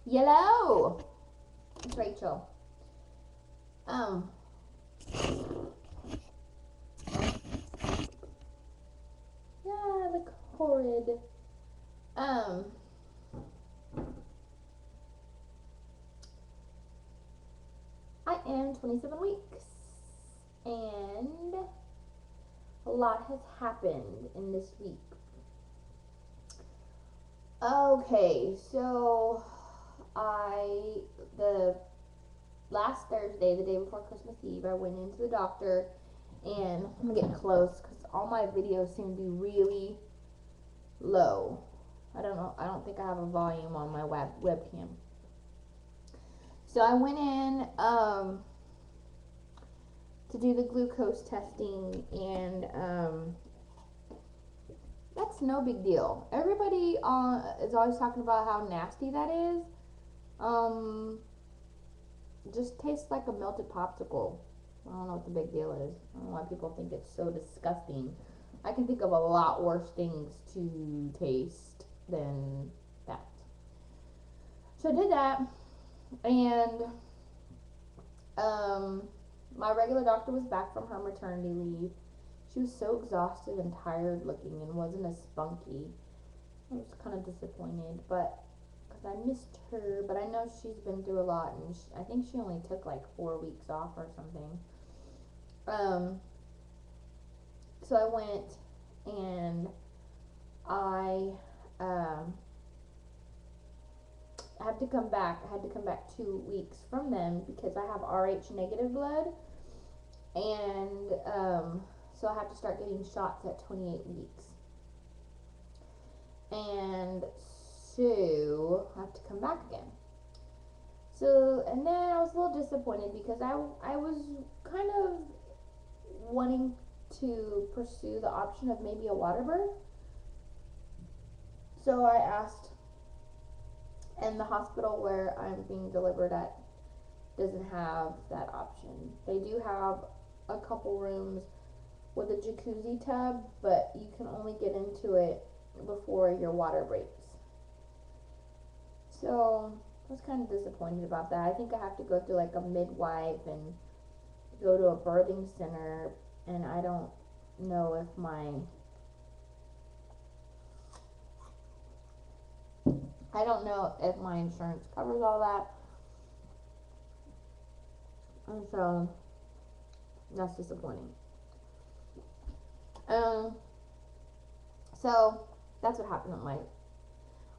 Yellow. It's Rachel. Yeah, look horrid. I am 27 weeks, and a lot has happened in this week. Okay, so the last Thursday, the day before Christmas Eve, I went into the doctor, and I'm getting close because all my videos seem to be really low. I don't know. I don't think I have a volume on my webcam. So I went in to do the glucose testing, and that's no big deal. Everybody is always talking about how nasty that is. Just tastes like a melted popsicle. I don't know what the big deal is. I don't know why people think it's so disgusting. I can think of a lot worse things to taste than that. So I did that, and my regular doctor was back from her maternity leave. She was so exhausted and tired looking and wasn't as spunky. I was kind of disappointed, but because I missed her, but I know she's been through a lot, and I think she only took like 4 weeks off or something. So I went, and I had to come back. I had to come back 2 weeks from them because I have Rh negative blood, and so I have to start getting shots at 28 weeks. And so I have to come back again. So, and then I was a little disappointed because I was kind of wanting to pursue the option of maybe a water birth. So I asked, and the hospital where I'm being delivered at doesn't have that option. They do have a couple rooms with a jacuzzi tub, but you can only get into it before your water breaks. So I was kind of disappointed about that. I think I have to go through like a midwife and go to a birthing center, and I don't know if my insurance covers all that. And so that's disappointing. So that's what happened.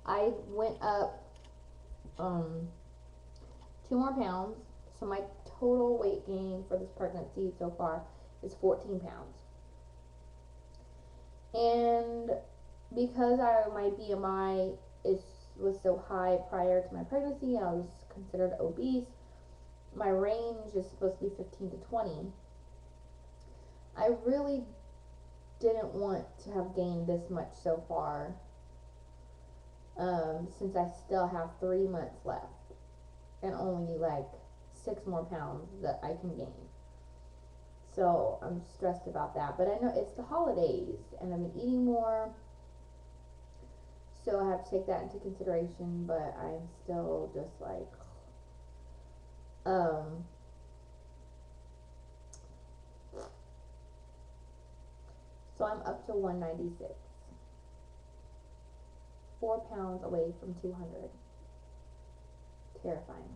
I went up 2 more pounds. So my total weight gain for this pregnancy so far is 14 pounds. And because my BMI was so high prior to my pregnancy, and I was considered obese, my range is supposed to be 15 to 20. I really didn't want to have gained this much so far, since I still have 3 months left and only like 6 more pounds that I can gain. So I'm stressed about that, but I know it's the holidays and I've been eating more, so I have to take that into consideration. But I'm still just like so I'm up to 196, 4 pounds away from 200. Terrifying.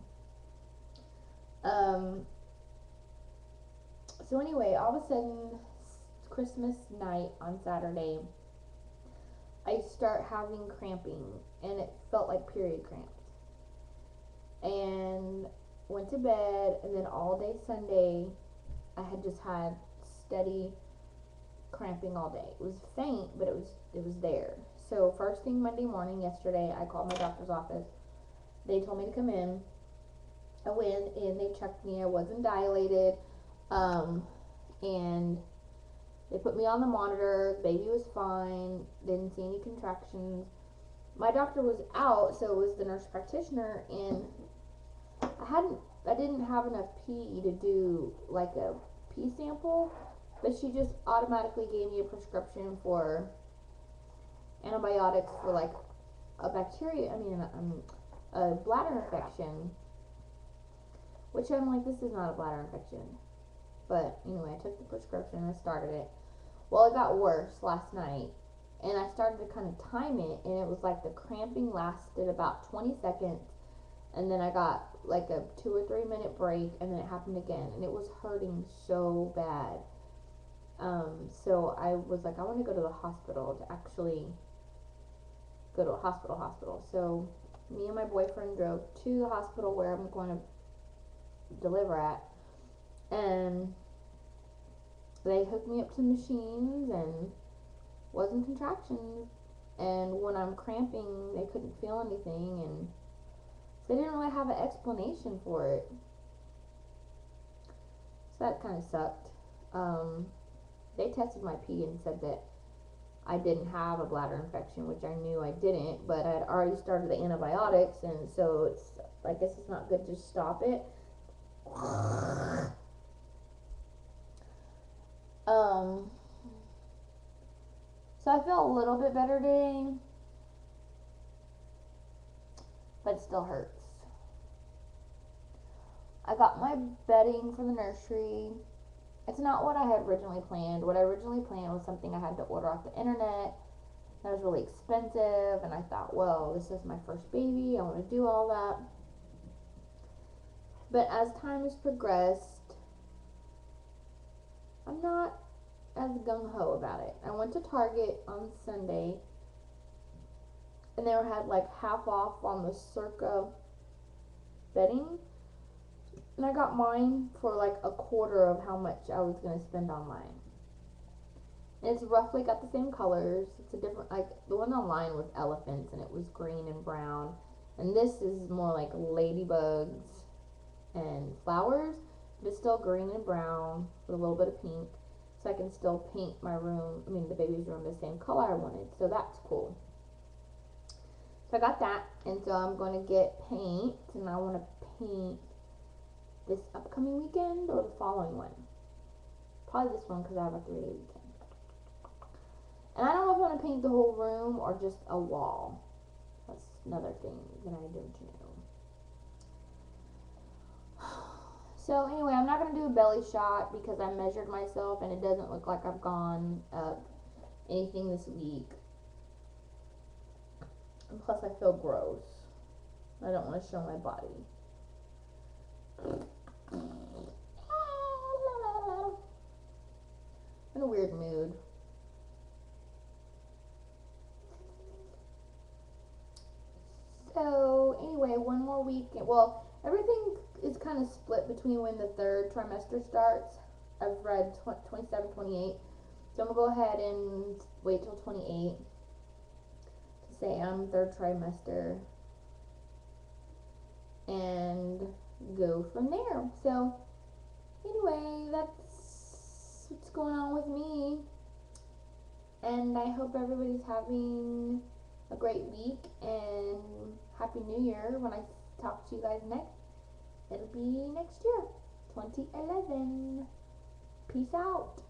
So anyway, all of a sudden, Christmas night on Saturday, I start having cramping, and it felt like period cramps. And went to bed, and then all day Sunday, I had just had steady cramping all day. It was faint, but it was there. So first thing Monday morning yesterday, I called my doctor's office. They told me to come in. I went in, they checked me. I wasn't dilated, and they put me on the monitor. Baby was fine. Didn't see any contractions. My doctor was out, so it was the nurse practitioner, and I didn't have enough pee to do like a pee sample, but she just automatically gave me a prescription for antibiotics for like a a bladder infection, which I'm like, this is not a bladder infection. But anyway, I took the prescription and I started it. Well, it got worse last night, and I started to kind of time it, and it was like the cramping lasted about 20 seconds, and then I got like a 2 or 3 minute break, and then it happened again, and it was hurting so bad. So I was like, I want to go to the hospital to actually go to a hospital. So me and my boyfriend drove to the hospital where I'm going to deliver at, and they hooked me up to machines, and wasn't contractions. And when I'm cramping, they couldn't feel anything, and so they didn't really have an explanation for it. So that kind of sucked. They tested my pee and said that I didn't have a bladder infection, which I knew I didn't, but I'd already started the antibiotics, and so it's, I guess it's not good to stop it. So I feel a little bit better today, but it still hurts. I got my bedding for the nursery. It's not what I had originally planned. What I originally planned was something I had to order off the internet. That was really expensive, and I thought, well, this is my first baby. I want to do all that. But as time has progressed, I'm not as gung-ho about it. I went to Target on Sunday, and they had like half off on the Circa bedding, and I got mine for like a quarter of how much I was going to spend on mine. And it's roughly got the same colors. It's a different, like the one online was elephants, and it was green and brown, and this is more like ladybugs and flowers, but it's still green and brown with a little bit of pink, so I can still paint my room, the baby's room, the same color I wanted, so that's cool. So I got that, and so I'm going to get paint, and I want to paint this upcoming weekend or the following one. Probably this one because I have a 3-day weekend. And I don't know if I want to paint the whole room or just a wall. That's another thing that I don't know. So anyway, I'm not going to do a belly shot because I measured myself and it doesn't look like I've gone up anything this week. And plus I feel gross. I don't want to show my body. I'm in a weird mood. So anyway, one more week. Well, everything is kind of split between when the third trimester starts. I've read 27, 28. So I'm going to go ahead and wait till 28 to say I'm third trimester and go from there. So anyway, that's what's going on with me. And I hope everybody's having a great week, and Happy New Year. When I talk to you guys next, it'll be next year, 2011. Peace out.